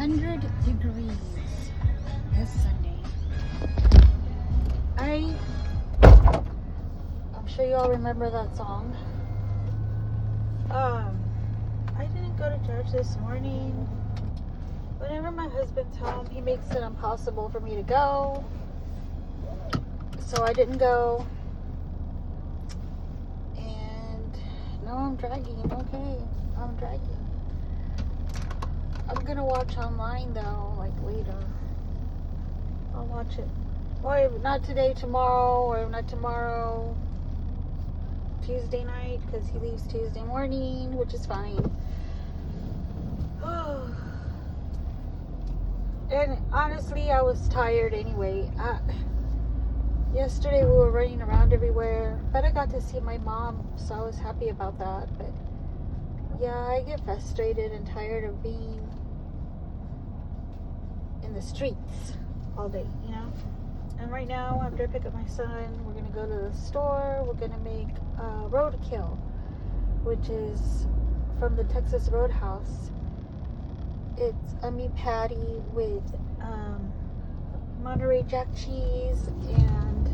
100 degrees this Sunday. I'm sure you all remember that song. I didn't go to church this morning. Whenever my husband's home, he makes it impossible for me to go. So I didn't go. And now I'm dragging. Okay, I'm dragging. I'm gonna watch online though, like later. I'll watch it. Or not today, tomorrow, or not tomorrow, Tuesday night, because he leaves Tuesday morning, which is fine. And honestly, I was tired anyway. Yesterday we were running around everywhere, but I got to see my mom, so I was happy about that. But yeah, I get frustrated and tired of being in the streets all day, you know. And right now, after I pick up my son, we're gonna go to the store. We're gonna make roadkill, which is from the Texas Roadhouse. It's a meat patty with Monterey Jack cheese and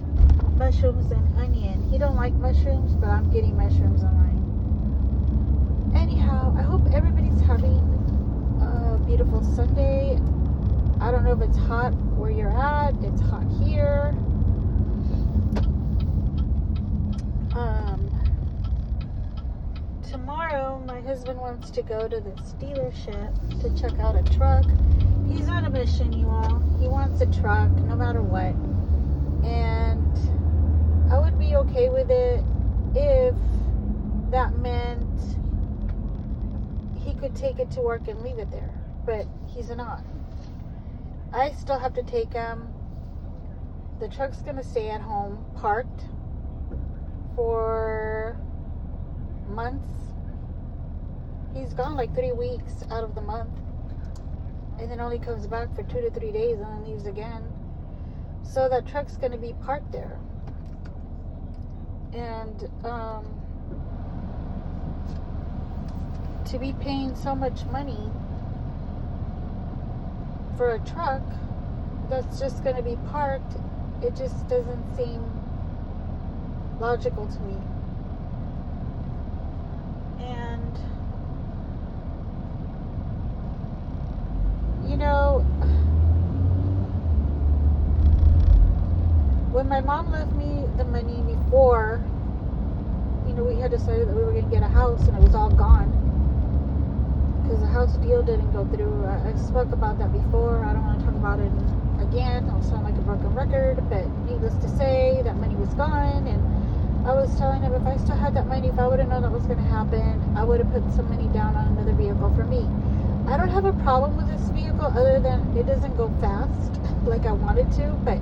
mushrooms and onion. He don't like mushrooms, but I'm getting mushrooms on mine. Anyhow, I hope everybody's having a beautiful Sunday. I don't know if it's hot where you're at. It's hot here. Tomorrow, my husband wants to go to this dealership to check out a truck. He's on a mission, you all. He wants a truck, no matter what. And I would be okay with it if that meant he could take it to work and leave it there. But he's not. I still have to take him. The truck's going to stay at home, parked for months. He's gone like 3 weeks out of the month, and then only comes back for 2 to 3 days and then leaves again. So that truck's going to be parked there. And to be paying so much money for a truck that's just going to be parked, it just doesn't seem logical to me. And you know, when my mom left me the money before, you know, we had decided that we were going to get a house, and it was all gone because the house deal didn't go through. I spoke about that before. I don't want to talk about it again. I'll sound like a broken record, but needless to say, that money was gone. And I was telling him, if I still had that money, if I would have known that was going to happen, I would have put some money down on another vehicle for me. I don't have a problem with this vehicle other than it doesn't go fast like I wanted to, but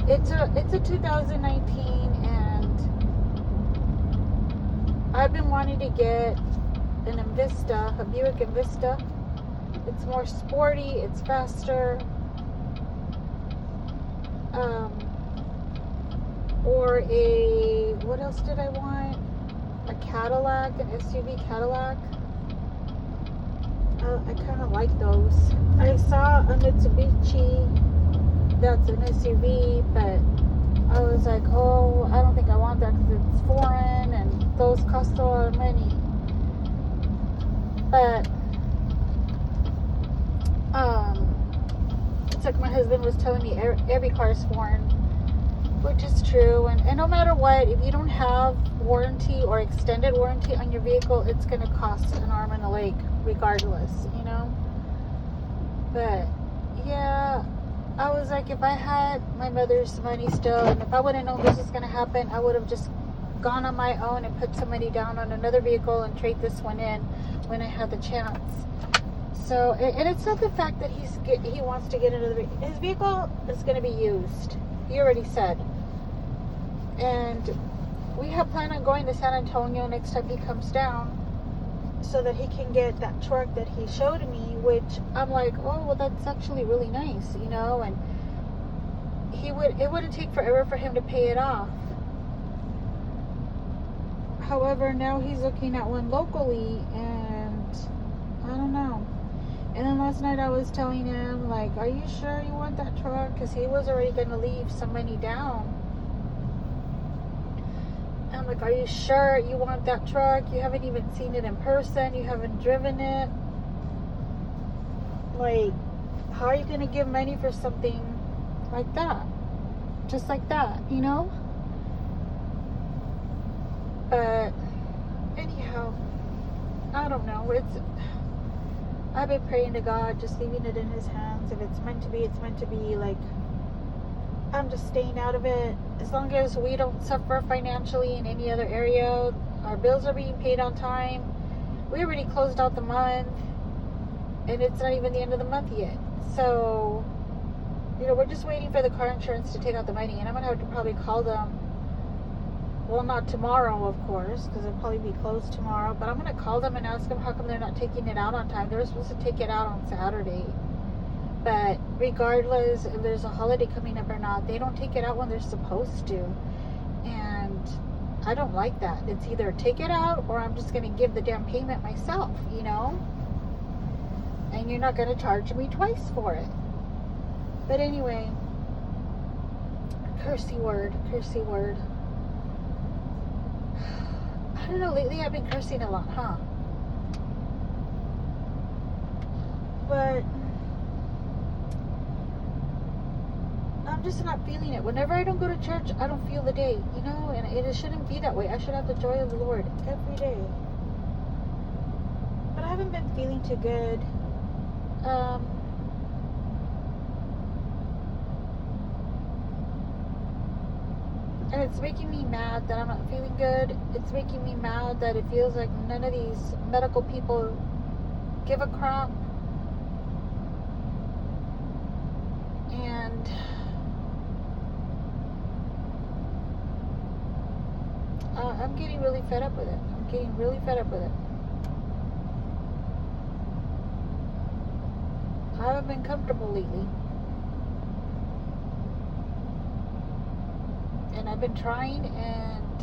it's a 2019, and I've been wanting to get an Invista, a Buick Invista. It's more sporty, it's faster, or what else did I want? A Cadillac, an SUV Cadillac. I kind of like those. I saw a Mitsubishi that's an SUV, but I was like, oh, I don't think I want that because it's foreign and those cost a lot of money. But it's like my husband was telling me every car is foreign, which is true. And no matter what, if you don't have warranty or extended warranty on your vehicle, it's going to cost an arm and a leg regardless, you know. But yeah, I was like, if I had my mother's money still, and if I would have known this was going to happen, I would have just gone on my own and put some money down on another vehicle and trade this one in when I had the chance. So, and it's not the fact that he wants to get another vehicle. His vehicle is going to be used. He already said. And we have planned on going to San Antonio next time he comes down, so that he can get that truck that he showed me, which I'm like, oh, well, that's actually really nice, you know. And it wouldn't take forever for him to pay it off. However, now he's looking at one locally, and I don't know. And then last night I was telling him, like, are you sure you want that truck? Because he was already going to leave some money down. And I'm like, are you sure you want that truck? You haven't even seen it in person. You haven't driven it. Like, how are you going to give money for something like that? Just like that, you know? But anyhow, I don't know. I've been praying to God, just leaving it in His hands. If it's meant to be, it's meant to be. Like, I'm just staying out of it. As long as we don't suffer financially in any other area, our bills are being paid on time. We already closed out the month, and it's not even the end of the month yet. So, you know, we're just waiting for the car insurance to take out the money, and I'm gonna have to probably call them. Well, not tomorrow, of course, because it'll probably be closed tomorrow. But I'm going to call them and ask them how come they're not taking it out on time. They were supposed to take it out on Saturday. But regardless if there's a holiday coming up or not, they don't take it out when they're supposed to. And I don't like that. It's either take it out or I'm just going to give the damn payment myself, you know? And you're not going to charge me twice for it. But anyway, cursey word. I don't know, lately I've been cursing a lot, huh? But I'm just not feeling it. Whenever I don't go to church, I don't feel the day, you know? And it shouldn't be that way. I should have the joy of the Lord every day. But I haven't been feeling too good. And it's making me mad that I'm not feeling good. It's making me mad that it feels like none of these medical people give a crap. And I'm getting really fed up with it. I haven't been comfortable lately. And I've been trying and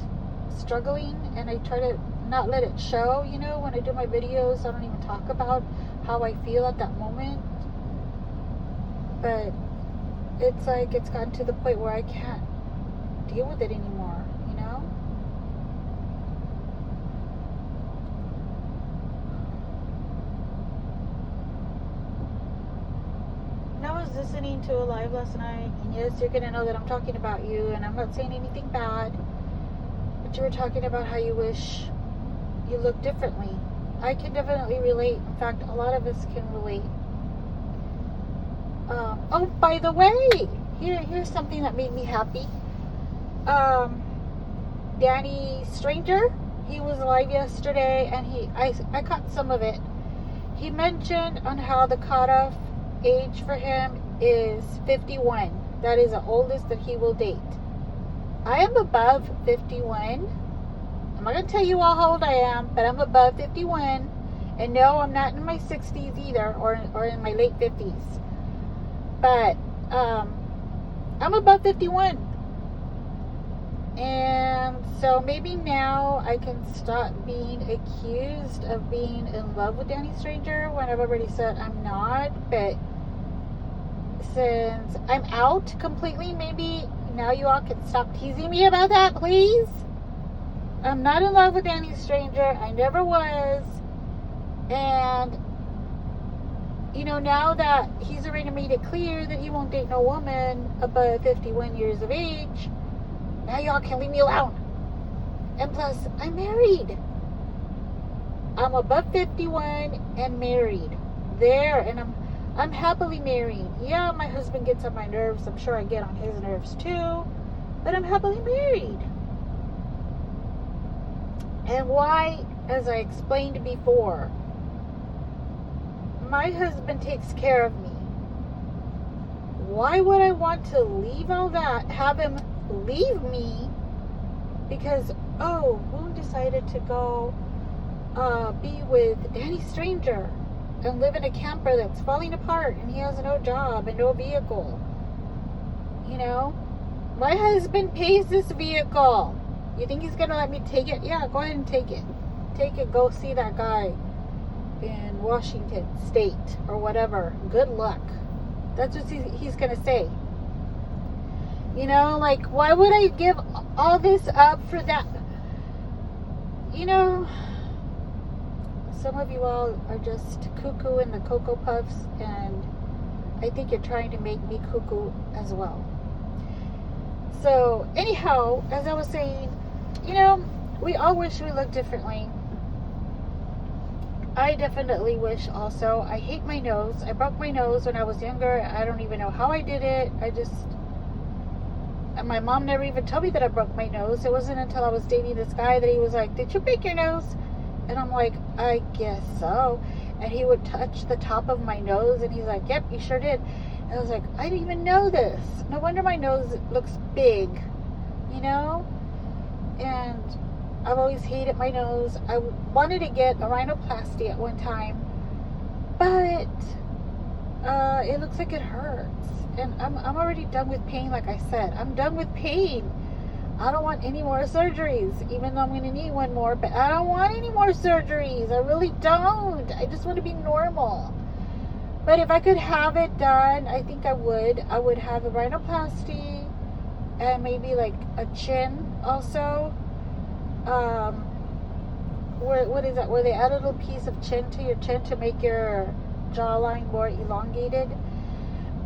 struggling, and I try to not let it show, you know, when I do my videos. I don't even talk about how I feel at that moment. But it's like it's gotten to the point where I can't deal with it anymore, you know? And I was listening to a live last night, and yes, you're going to know that I'm talking about you, and I'm not saying anything bad, but you were talking about how you wish you looked differently. I can definitely relate. In fact, a lot of us can relate. Oh, by the way, here's something that made me happy. Danny Stranger, he was live yesterday, and I caught some of it. He mentioned on how the cutoff age for him is 51. That is the oldest that he will date. I am above 51. I'm not going to tell you all how old I am, but I'm above 51. And no, I'm not in my 60s either, or in my late 50s. But I'm above 51. And so maybe now I can stop being accused of being in love with Danny Stranger when I've already said I'm not. But since I'm out completely, maybe now you all can stop teasing me about that, please. I'm not in love with Danny Stranger. I never was. And you know, now that he's already made it clear that he won't date no woman above 51 years of age, now y'all can leave me alone. And plus, I'm married. I'm above 51 and married. There, and I'm happily married. Yeah, my husband gets on my nerves. I'm sure I get on his nerves too. But I'm happily married. And why, as I explained before, my husband takes care of me. Why would I want to leave all that, have him leave me because, oh, Moon decided to go be with Danny Stranger and live in a camper that's falling apart and he has no job and no vehicle? You know, my husband pays this vehicle. You think he's gonna let me take it? Yeah, go ahead and take it. Take it, go see that guy. in Washington State or whatever. Good luck. That's what he's going to say. You know, like, why would I give all this up for that? You know, some of you all are just cuckoo in the Cocoa Puffs, and I think you're trying to make me cuckoo as well. So, anyhow, as I was saying, you know, we all wish we looked differently. I definitely wish also. I hate my nose. I broke my nose when I was younger. I don't even know how I did it. And my mom never even told me that I broke my nose. It wasn't until I was dating this guy that he was like, did you break your nose? And I'm like, I guess so. And he would touch the top of my nose, and he's like, yep, you sure did. And I was like, I didn't even know this. No wonder my nose looks big, you know? And I've always hated my nose. I wanted to get a rhinoplasty at one time, but it looks like it hurts. And I'm already done with pain, like I said. I'm done with pain. I don't want any more surgeries, even though I'm going to need one more, but I don't want any more surgeries. I really don't. I just want to be normal. But if I could have it done, I think I would. I would have a rhinoplasty and maybe like a chin also. What is that? Where they add a little piece of chin to your chin to make your jawline more elongated.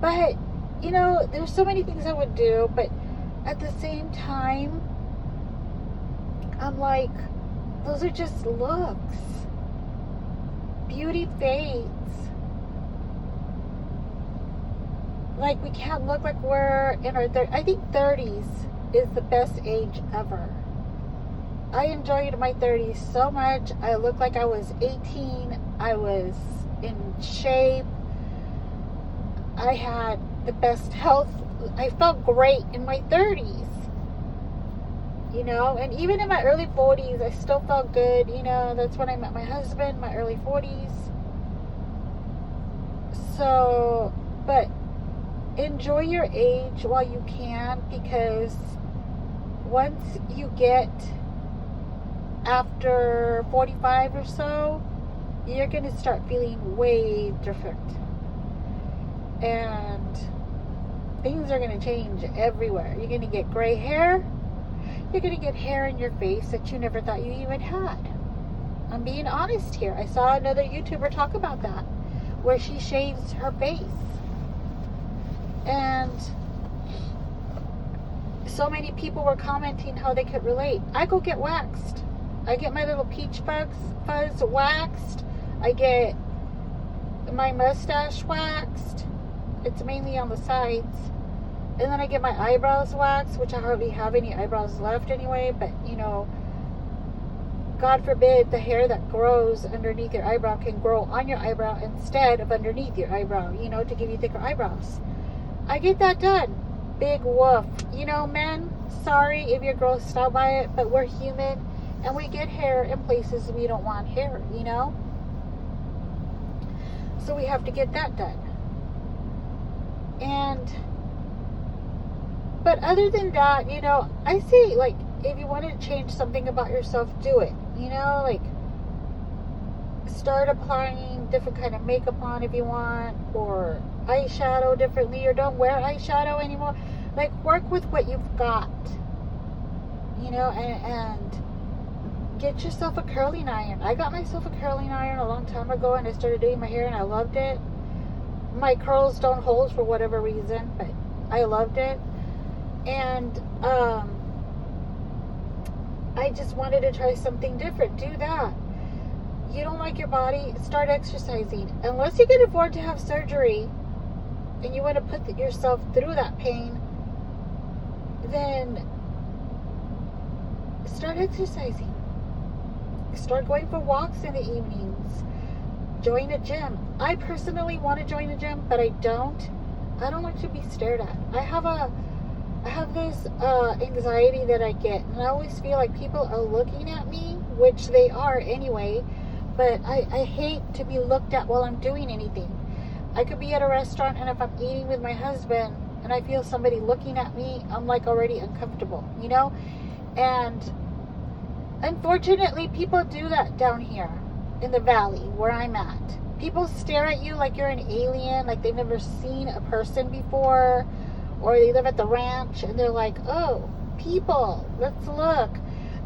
But, you know, there's so many things I would do, but at the same time, I'm like, those are just looks. Beauty fades. Like, we can't look like we're in our 30s. I think 30s is the best age ever. I enjoyed my 30s so much. I looked like I was 18. I was in shape. I had the best health. I felt great in my 30s. You know, and even in my early 40s, I still felt good. You know, that's when I met my husband, my early 40s. So, but enjoy your age while you can, because once you get after 45 or so, you're going to start feeling way different. And things are going to change everywhere. You're going to get gray hair. You're going to get hair in your face that you never thought you even had. I'm being honest here. I saw another YouTuber talk about that, where she shaves her face. And so many people were commenting how they could relate. I go get waxed. I get my little peach fuzz waxed. I get my mustache waxed. It's mainly on the sides. And then I get my eyebrows waxed, which I hardly have any eyebrows left anyway. But, you know, God forbid the hair that grows underneath your eyebrow can grow on your eyebrow instead of underneath your eyebrow, you know, to give you thicker eyebrows. I get that done. Big woof. You know, men, sorry if you're grossed out by it, but we're human and we get hair in places we don't want hair, you know? So we have to get that done. But other than that, you know, I say, like, if you want to change something about yourself, do it. You know, like, start applying different kind of makeup on if you want, or eyeshadow differently, or don't wear eyeshadow anymore. Like, work with what you've got, you know, and get yourself a curling iron. I got myself a curling iron a long time ago, and I started doing my hair, and I loved it. My curls don't hold for whatever reason, but I loved it. And I just wanted to try something different. Do that. You don't like your body, start exercising. Unless you can afford to have surgery and you want to put yourself through that pain, then start exercising. Start going for walks in the evenings. Join a gym. I personally want to join a gym, but I don't. I don't like to be stared at. I have this anxiety that I get, and I always feel like people are looking at me, which they are anyway, but I hate to be looked at while I'm doing anything. I could be at a restaurant, and if I'm eating with my husband and I feel somebody looking at me, I'm like already uncomfortable, you know? And unfortunately, people do that down here. in the valley where I'm at. People stare at you like you're an alien, like they've never seen a person before, or they live at the ranch and they're like, oh, people, let's look.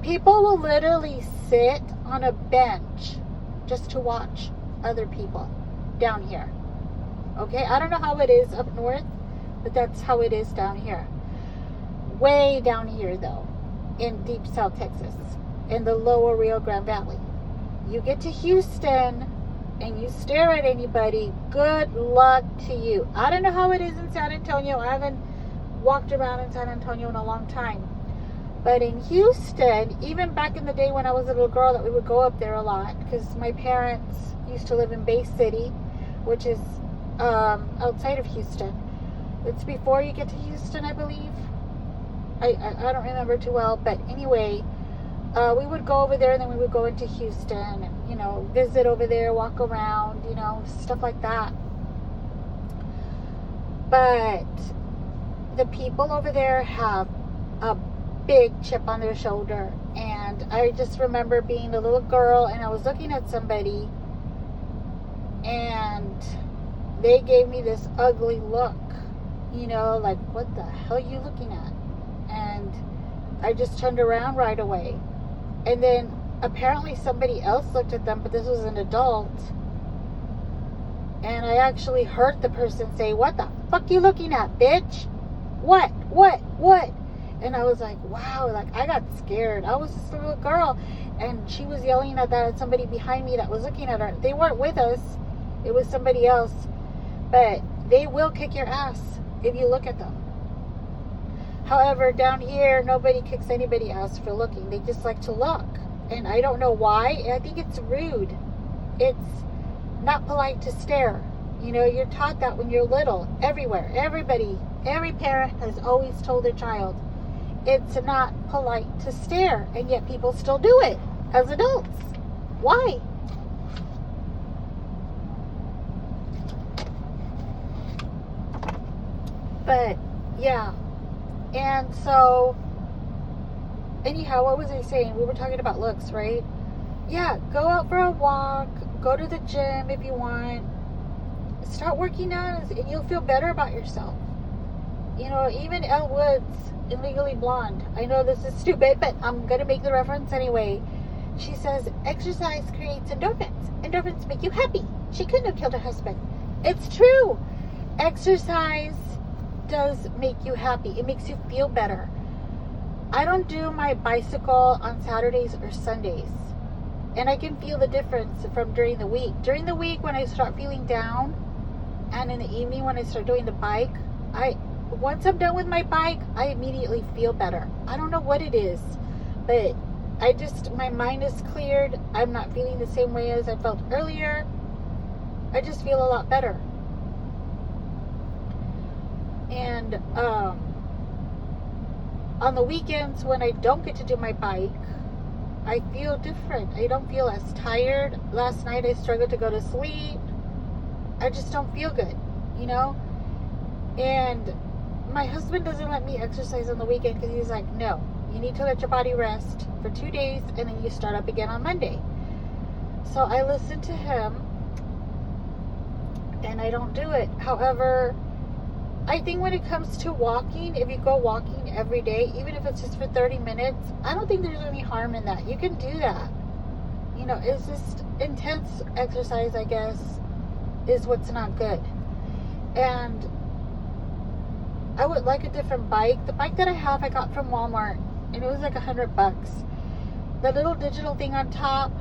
People will literally sit on a bench just to watch other people down here. Okay, I don't know how it is up north, but that's how it is down here. Way down here though, in deep South Texas, in the lower Rio Grande Valley. You get to Houston and you stare at anybody, good luck to you. I don't know how it is in San Antonio. I haven't walked around in San Antonio in a long time. But in Houston, even back in the day when I was a little girl, that we would go up there a lot, because my parents used to live in Bay City, which is outside of Houston. It's before you get to Houston, I believe. I don't remember too well, but anyway, we would go over there and then we would go into Houston and, you know, visit over there, walk around, you know, stuff like that. But the people over there have a big chip on their shoulder. And I just remember being a little girl and I was looking at somebody and they gave me this ugly look, you know, like, what the hell are you looking at? And I just turned around right away. And then apparently somebody else looked at them, but this was an adult. And I actually heard the person say, what the fuck you looking at, bitch? What? And I was like, wow, like I got scared. I was just a little girl. And she was yelling at that at somebody behind me that was looking at her. They weren't with us. It was somebody else. But they will kick your ass if you look at them. However, down here, nobody kicks anybody's ass for looking. They just like to look. And I don't know why. I think it's rude. It's not polite to stare. You know, you're taught that when you're little. Everywhere. Everybody. Every parent has always told their child, it's not polite to stare. And yet people still do it as adults. Why? But, yeah. And so, anyhow, what was I saying? We were talking about looks, right? Yeah, go out for a walk. Go to the gym if you want. Start working out and you'll feel better about yourself. You know, even Elle Woods in Legally Blonde. I know this is stupid, but I'm going to make the reference anyway. She says, exercise creates endorphins. Endorphins make you happy. She couldn't have killed her husband. It's true. Exercise does make you happy. It makes you feel better. I don't do my bicycle on Saturdays or Sundays. And I can feel the difference from during the week. During the week when I start feeling down, and in the evening when I start doing the bike, once I'm done with my bike, I immediately feel better. I don't know what it is, but my mind is cleared. I'm not feeling the same way as I felt earlier. I just feel a lot better. And on the weekends when I don't get to do my bike, I feel different. I don't feel as tired. Last night I struggled to go to sleep. I just don't feel good, you know? And my husband doesn't let me exercise on the weekend because he's like, no, you need to let your body rest for 2 days and then you start up again on Monday. So I listen to him and I don't do it. However, I think when it comes to walking, if you go walking every day, even if it's just for 30 minutes, I don't think there's any harm in that. You can do that. You know, it's just intense exercise, I guess, is what's not good. And I would like a different bike. The bike that I have, I got from Walmart, and it was like $100. The little digital thing on top,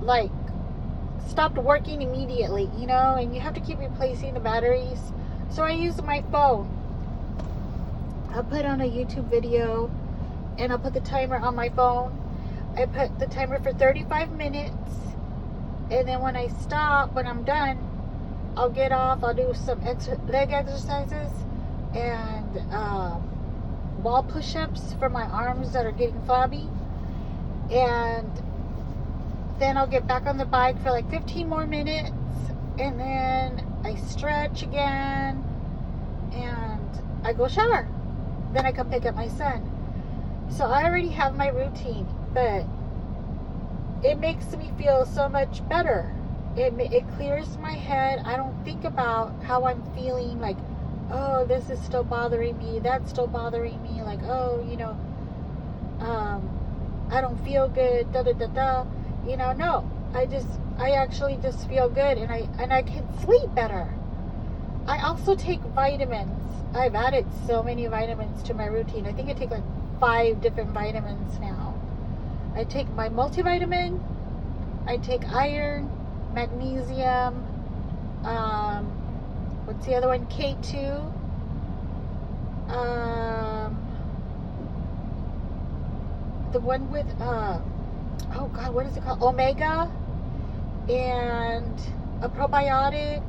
like, stopped working immediately, you know, and you have to keep replacing the batteries. So I use my phone. I'll put on a YouTube video and I'll put the timer on my phone. I put the timer for 35 minutes. And then when I stop, when I'm done, I'll get off. I'll do some leg exercises and wall push-ups for my arms that are getting flabby. And then I'll get back on the bike for like 15 more minutes. And then I stretch again and I go shower. Then I come pick up my son. So I already have my routine, but it makes me feel so much better. It clears my head. I don't think about how I'm feeling, like, oh, this is still bothering me, that's still bothering me, like, oh, I don't feel good, da da da da. No. I actually just feel good, and I can sleep better. I also take vitamins. I've added so many vitamins to my routine. I think I take like 5 different vitamins now. I take my multivitamin, I take iron, magnesium, what's the other one? K2. The one with, oh God, what is it called? Omega, and a probiotic.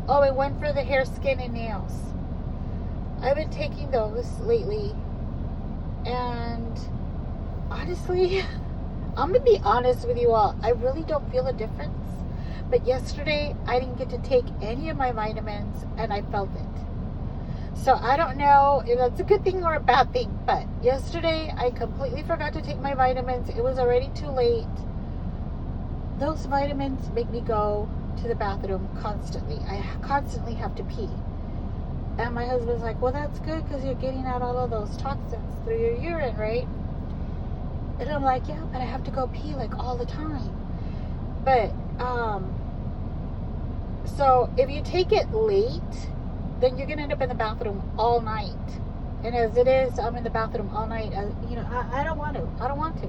Oh, and one for the hair, skin, and nails. I've been taking those lately, and honestly, I'm gonna be honest with you all, I really don't feel a difference. But yesterday, I didn't get to take any of my vitamins, and I felt it. So I don't know if that's a good thing or a bad thing, but yesterday, I completely forgot to take my vitamins. It was already too late. Those vitamins make me go to the bathroom constantly. I constantly have to pee. And my husband's like, well, that's good because you're getting out all of those toxins through your urine, right? And I'm like, yeah, but I have to go pee like all the time. But, so if you take it late, then you're going to end up in the bathroom all night. And as it is, I'm in the bathroom all night. I don't want to.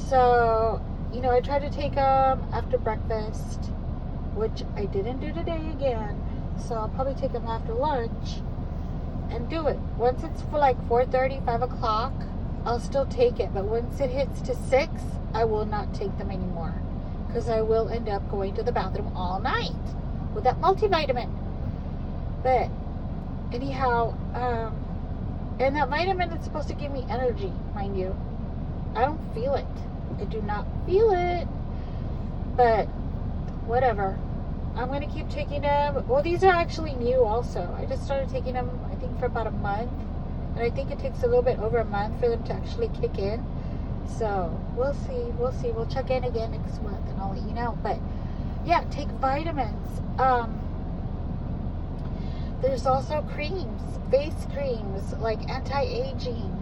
So, I try to take them after breakfast, which I didn't do today again. So I'll probably take them after lunch and do it. Once it's for like 4:30, 5 o'clock, I'll still take it. But once it hits to 6, I will not take them anymore, because I will end up going to the bathroom all night with that multivitamin. But anyhow, and that vitamin is supposed to give me energy, mind you. I don't feel it. I do not feel it. But whatever. I'm going to keep taking them. Well, these are actually new also. I just started taking them, I think, for about a month. And I think it takes a little bit over a month for them to actually kick in. So, we'll see. We'll check in again next month and I'll let you know. But, yeah, take vitamins. There's also creams, face creams, like anti-aging.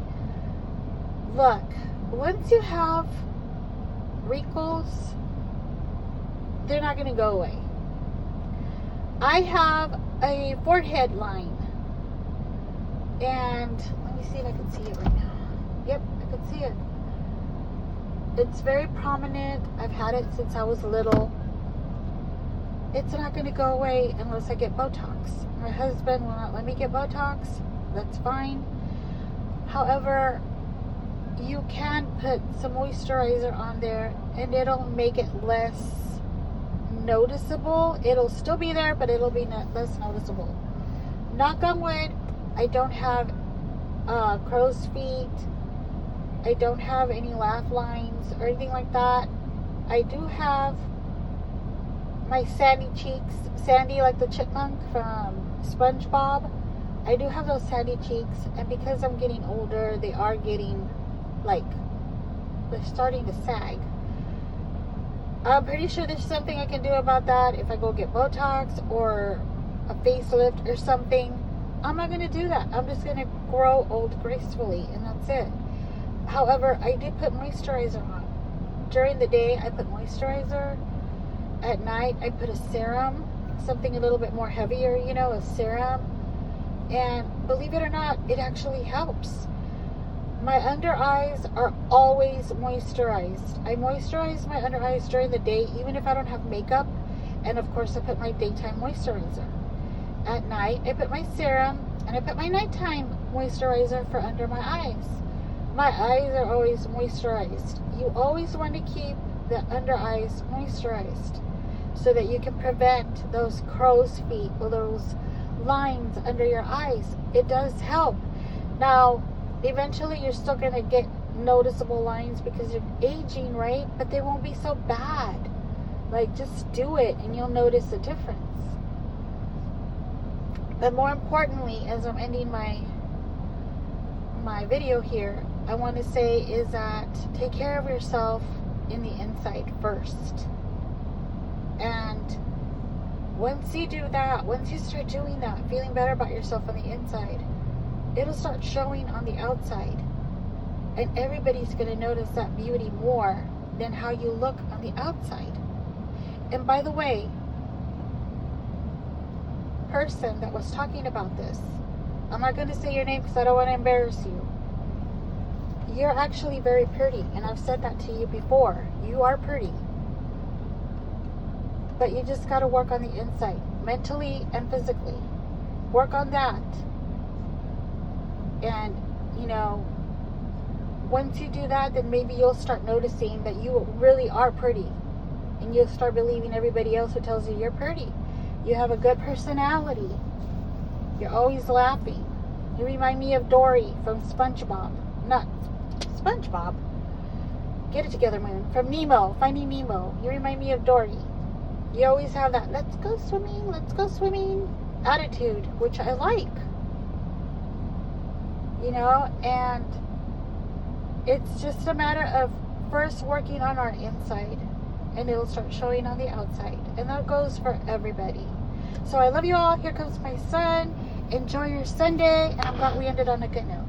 Look, once you have wrinkles, they're not going to go away. I have a forehead line, and let me see if I can see it right now. Yep, I can see it. It's very prominent. I've had it since I was little. It's not going to go away unless I get Botox. My husband will not let me get Botox. That's fine. However, you can put some moisturizer on there and it'll make it less noticeable. It'll still be there, but it'll be less noticeable. Knock on wood, I don't have crow's feet. I don't have any laugh lines or anything like that. I do have my sandy cheeks, Sandy like the chipmunk from SpongeBob. I do have those sandy cheeks, and because I'm getting older, they are getting, like, they're starting to sag. I'm pretty sure there's something I can do about that. If I go get Botox or a facelift or something, I'm not going to do that. I'm just going to grow old gracefully, and that's it. However, I do put moisturizer on. During the day, I put moisturizer. At night, I put a serum, something a little bit more heavier, a serum. And believe it or not, it actually helps. My under eyes are always moisturized. I moisturize my under eyes during the day, even if I don't have makeup. And of course, I put my daytime moisturizer. At night, I put my serum, and I put my nighttime moisturizer for under my eyes. My eyes are always moisturized. You always want to keep the under eyes moisturized so that you can prevent those crow's feet or those lines under your eyes. It does help. Now, eventually you're still going to get noticeable lines because you're aging, right? But they won't be so bad. Like, just do it and you'll notice a difference. But more importantly, as I'm ending my video here, I want to say is that take care of yourself. in the inside first. And once you do that, once you start doing that, feeling better about yourself on the inside, it'll start showing on the outside. And everybody's going to notice that beauty more than how you look on the outside. And by the way, person that was talking about this, I'm not going to say your name because I don't want to embarrass you. You're actually very pretty, and I've said that to you before. You are pretty. But you just got to work on the inside, mentally and physically. Work on that. And, you know, once you do that, then maybe you'll start noticing that you really are pretty. And you'll start believing everybody else who tells you you're pretty. You have a good personality. You're always laughing. You remind me of Dory from SpongeBob. Not SpongeBob. Get it together, Moon. From Nemo. Finding Nemo. You remind me of Dory. You always have that let's go swimming attitude, which I like. You know, and it's just a matter of first working on our inside, and it'll start showing on the outside. And that goes for everybody. So I love you all. Here comes my son. Enjoy your Sunday, and I'm glad we ended on a good note.